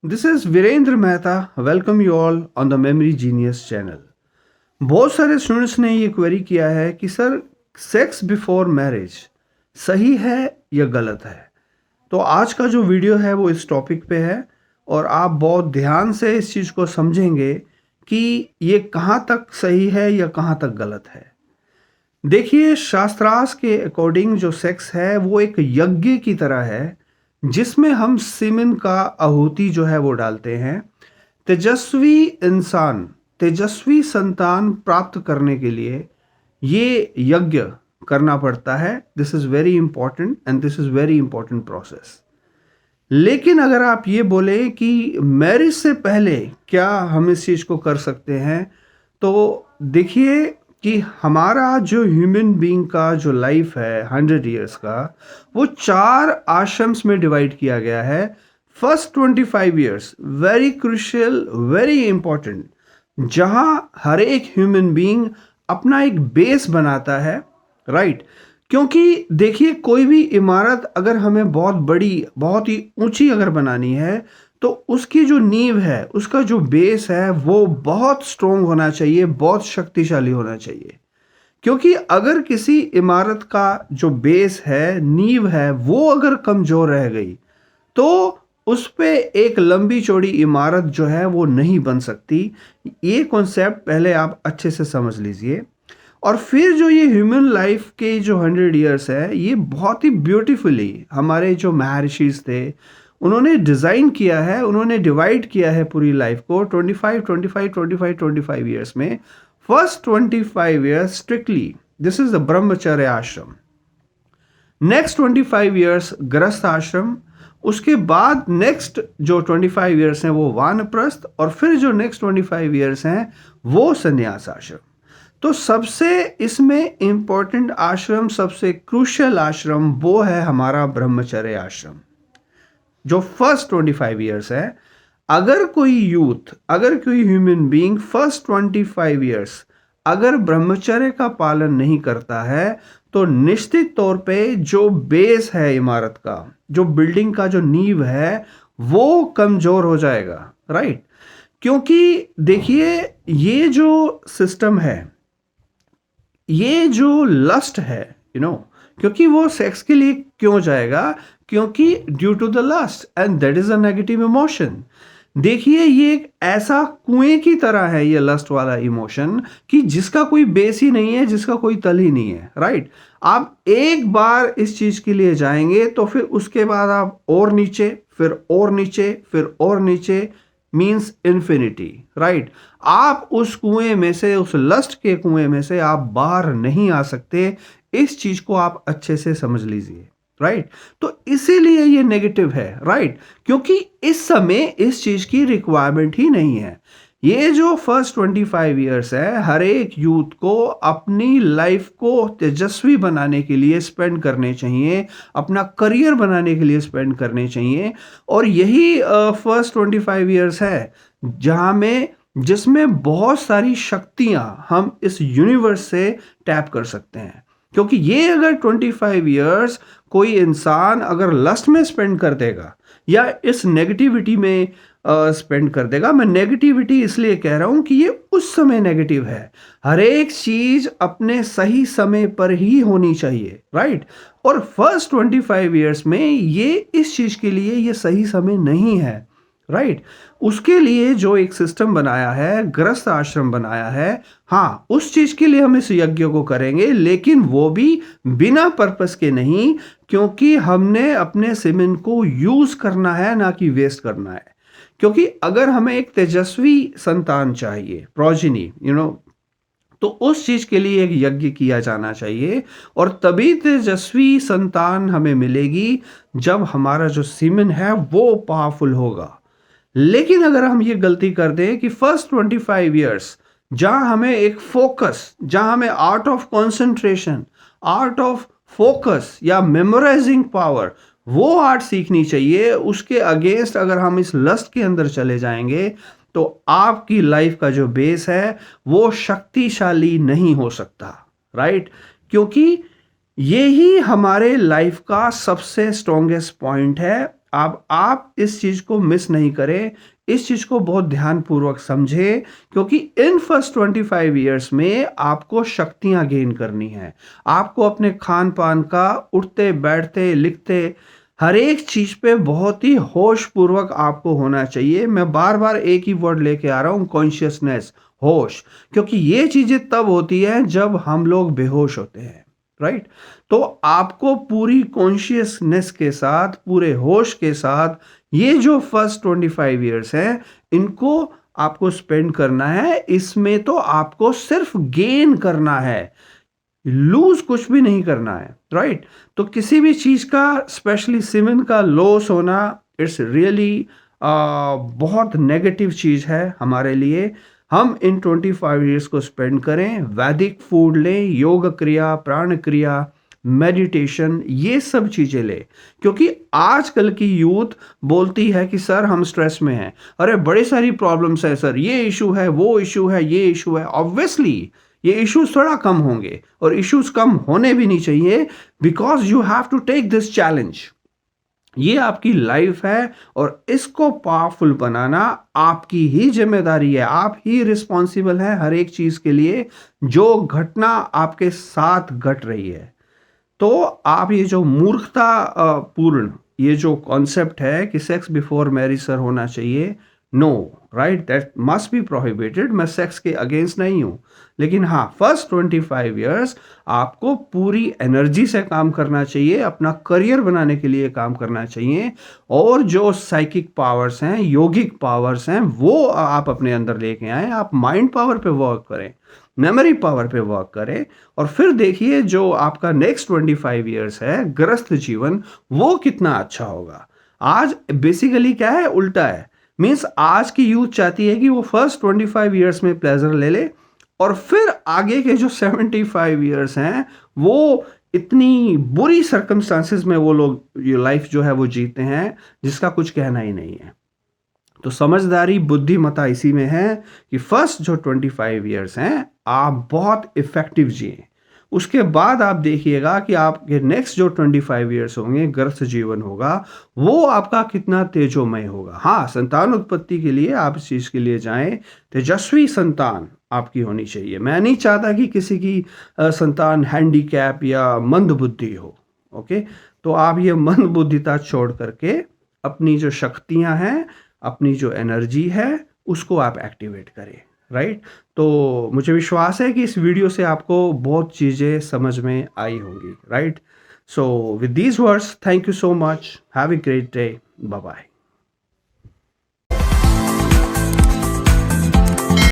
This is Virendra Mehta. Welcome you all on the Memory Genius channel. बहुत सारे students ने ये query किया है कि सर सेक्स बिफोर मैरिज सही है या गलत है। तो आज का जो वीडियो है वो इस टॉपिक पे है और आप बहुत ध्यान से इस चीज़ को समझेंगे कि ये कहाँ तक सही है या कहाँ तक गलत है। देखिए, शास्त्रार्थ के अकॉर्डिंग जो सेक्स है वो एक यज्ञ की तरह है जिसमें हम सीमेन का आहुति जो है वो डालते हैं। तेजस्वी इंसान, तेजस्वी संतान प्राप्त करने के लिए ये यज्ञ करना पड़ता है। This is very important and this is very important process. लेकिन अगर आप ये बोले कि मैरिज से पहले क्या हम इस चीज़ को कर सकते हैं, तो देखिए कि हमारा जो ह्यूमन बीइंग का जो लाइफ है 100 इयर्स का, वो 4 आश्रम्स में डिवाइड किया गया है। First 25 years very crucial, very important, जहां हर एक ह्यूमन बीइंग अपना एक बेस बनाता है, राइट। क्योंकि देखिए, कोई भी इमारत अगर हमें बहुत बड़ी, बहुत ही ऊंची अगर बनानी है, तो उसकी जो नींव है, उसका जो बेस है वो बहुत स्ट्रोंग होना चाहिए, बहुत शक्तिशाली होना चाहिए। क्योंकि अगर किसी इमारत का जो बेस है, नींव है, वो अगर कमज़ोर रह गई, तो उस पे एक लंबी चौड़ी इमारत जो है वो नहीं बन सकती। ये कॉन्सेप्ट पहले आप अच्छे से समझ लीजिए। और फिर जो ये ह्यूमन लाइफ के जो 100 इयर्स है, ये बहुत ही ब्यूटीफुली हमारे जो महर्षिज थे उन्होंने डिज़ाइन किया है, उन्होंने डिवाइड किया है पूरी लाइफ को 25 इयर्स में। First 25 years strictly this is the ब्रह्मचर्य आश्रम, नेक्स्ट 25 इयर्स गृहस्थ आश्रम, उसके बाद नेक्स्ट जो 25 इयर्स हैं वो वानप्रस्थ, और फिर जो नेक्स्ट 25 इयर्स हैं वो संन्यास आश्रम। तो सबसे इसमें इंपॉर्टेंट आश्रम, सबसे क्रूशियल आश्रम वो है हमारा ब्रह्मचर्य आश्रम, जो फर्स्ट 25 इयर्स है। अगर कोई यूथ, अगर कोई ह्यूमन बीइंग फर्स्ट 25 इयर्स अगर ब्रह्मचर्य का पालन नहीं करता है, तो निश्चित तौर पे जो बेस है इमारत का, जो बिल्डिंग का जो नींव है, वो कमजोर हो जाएगा, राइट। क्योंकि देखिए, ये जो सिस्टम है, ये जो लस्ट है, क्योंकि वो सेक्स के लिए क्यों जाएगा? क्योंकि due to the lust, and that is a negative emotion. देखिए, ये एक ऐसा कुएं की तरह है ये लस्ट वाला इमोशन, कि जिसका कोई बेस ही नहीं है, जिसका कोई तल ही नहीं है, राइट। आप एक बार इस चीज के लिए जाएंगे तो फिर उसके बाद आप और नीचे, फिर और नीचे, फिर और नीचे, मीन्स इन्फिनिटी, राइट। आप उस कुएं में से, उस लस्ट के कुएं में से आप बाहर नहीं आ सकते। इस चीज को आप अच्छे से समझ लीजिए, राइट। तो इसीलिए ये नेगेटिव है, राइट, क्योंकि इस समय इस चीज की रिक्वायरमेंट ही नहीं है। ये जो फर्स्ट 25 इयर्स है, हर एक यूथ को अपनी लाइफ को तेजस्वी बनाने के लिए स्पेंड करने चाहिए, अपना करियर बनाने के लिए स्पेंड करने चाहिए। और यही फर्स्ट 25 इयर्स है जहां में, जिसमें बहुत सारी शक्तियां हम इस यूनिवर्स से टैप कर सकते हैं। क्योंकि ये अगर 25 इयर्स कोई इंसान अगर लस्ट में स्पेंड कर देगा या इस नेगेटिविटी में स्पेंड कर देगा, मैं नेगेटिविटी इसलिए कह रहा हूं कि ये उस समय नेगेटिव है। हर एक चीज अपने सही समय पर ही होनी चाहिए, राइट। और फर्स्ट 25 इयर्स में ये इस चीज के लिए ये सही समय नहीं है, राइट। उसके लिए जो एक सिस्टम बनाया है, गृहस्थ आश्रम बनाया है, हाँ, उस चीज के लिए हम इस यज्ञ को करेंगे, लेकिन वो भी बिना पर्पस के नहीं, क्योंकि हमने अपने सीमेन को यूज करना है, ना कि वेस्ट करना है। क्योंकि अगर हमें एक तेजस्वी संतान चाहिए, प्रोजिनी, तो उस चीज के लिए एक यज्ञ किया जाना चाहिए। और तभी तेजस्वी संतान हमें मिलेगी जब हमारा जो सीमेन है वो पावरफुल होगा। लेकिन अगर हम ये गलती कर दें कि फर्स्ट 25 इयर्स जहां हमें एक फोकस, जहां हमें art of concentration, art of focus या मेमोराइजिंग पावर, वो आर्ट सीखनी चाहिए, उसके अगेंस्ट अगर हम इस लस्ट के अंदर चले जाएंगे, तो आपकी लाइफ का जो बेस है वो शक्तिशाली नहीं हो सकता, राइट। क्योंकि यही हमारे लाइफ का सबसे स्ट्रॉन्गेस्ट पॉइंट है। आप इस चीज़ को मिस नहीं करें, इस चीज़ को बहुत ध्यानपूर्वक समझें, क्योंकि इन फर्स्ट 25 ईयर्स में आपको शक्तियाँ गेन करनी है। आपको अपने खान-पान का उठते, बैठते, लिखते हर एक चीज़ पे बहुत ही होशपूर्वक आपको होना चाहिए। मैं बार-बार एक ही वर्ड लेके आ रहा हूँ, कॉन्शियसनेस, होश, क्योंकि ये चीज़ें तब होती हैं जब हम लोग बेहोश होते हैं, राइट? तो आपको पूरी कॉन्शियसनेस के साथ, पूरे होश के साथ ये जो फर्स्ट 25 ईयर्स हैं, इनको आपको स्पेंड करना है। इसमें तो आपको सिर्फ गेन करना है, लूज कुछ भी नहीं करना है, राइट? तो किसी भी चीज का, स्पेशली सीमेंट का लॉस होना, इट्स रियली बहुत नेगेटिव चीज है हमारे लिए। हम इन 25 ईयर्स को स्पेंड करें, वैदिक फूड लें, योग क्रिया, प्राण क्रिया, मेडिटेशन, ये सब चीजें लें, क्योंकि आजकल की यूथ बोलती है कि सर हम स्ट्रेस में हैं, अरे बड़ी सारी प्रॉब्लम्स है सर, ये इशू है, वो इशू है, ये इशू है। ऑब्वियसली ये इश्यूज थोड़ा कम होंगे, और इश्यूज कम होने भी नहीं चाहिए, because you have to take this challenge. ये आपकी लाइफ है, और इसको पावरफुल बनाना आपकी ही जिम्मेदारी है। आप ही रिस्पॉन्सिबल हैं हर एक चीज के लिए जो घटना आपके साथ घट रही है। तो आप ये जो मूर्खता पूर्ण ये जो कॉन्सेप्ट है कि सेक्स बिफोर मैरिज सर होना चाहिए, no, right, that must be prohibited. मैं सेक्स के अगेंस्ट नहीं हूं, लेकिन हाँ, फर्स्ट 25 ईयर्स आपको पूरी एनर्जी से काम करना चाहिए, अपना करियर बनाने के लिए काम करना चाहिए, और जो साइकिक पावर्स हैं, योगिक पावर्स हैं, वो आप अपने अंदर लेके आए। आप माइंड पावर पे वर्क करें, मेमोरी पावर पे वर्क करें, और फिर देखिए जो आपका नेक्स्ट 25 ईयर्स है, गृहस्थ जीवन, वो कितना अच्छा होगा। आज बेसिकली क्या है, उल्टा है। मीन्स आज की यूथ चाहती है कि वो फर्स्ट 25 ईयर्स में प्लेजर ले ले, और फिर आगे के जो 75 ईयर्स हैं वो इतनी बुरी सर्कमस्टांसेस में वो लोग ये लाइफ जो है वो जीते हैं, जिसका कुछ कहना ही नहीं है। तो समझदारी, बुद्धिमता इसी में है कि फर्स्ट जो 25 ईयर्स हैं आप बहुत इफेक्टिव जिए। उसके बाद आप देखिएगा कि आपके नेक्स्ट जो 25 ईयर्स होंगे, गृहस्थ जीवन होगा, वो आपका कितना तेजोमय होगा। हाँ, संतान उत्पत्ति के लिए आप इस चीज़ के लिए जाएं, तेजस्वी संतान आपकी होनी चाहिए। मैं नहीं चाहता कि किसी की संतान हैंडीकैप या मंद बुद्धि हो। ओके, तो आप ये मंद बुद्धिता छोड़ करके अपनी जो शक्तियां हैं, अपनी जो एनर्जी है, उसको आप एक्टिवेट करें, राइट? तो मुझे विश्वास है कि इस वीडियो से आपको बहुत चीज़ें समझ में आई होंगी, right? So with these words, thank you so much, have a great day, bye bye.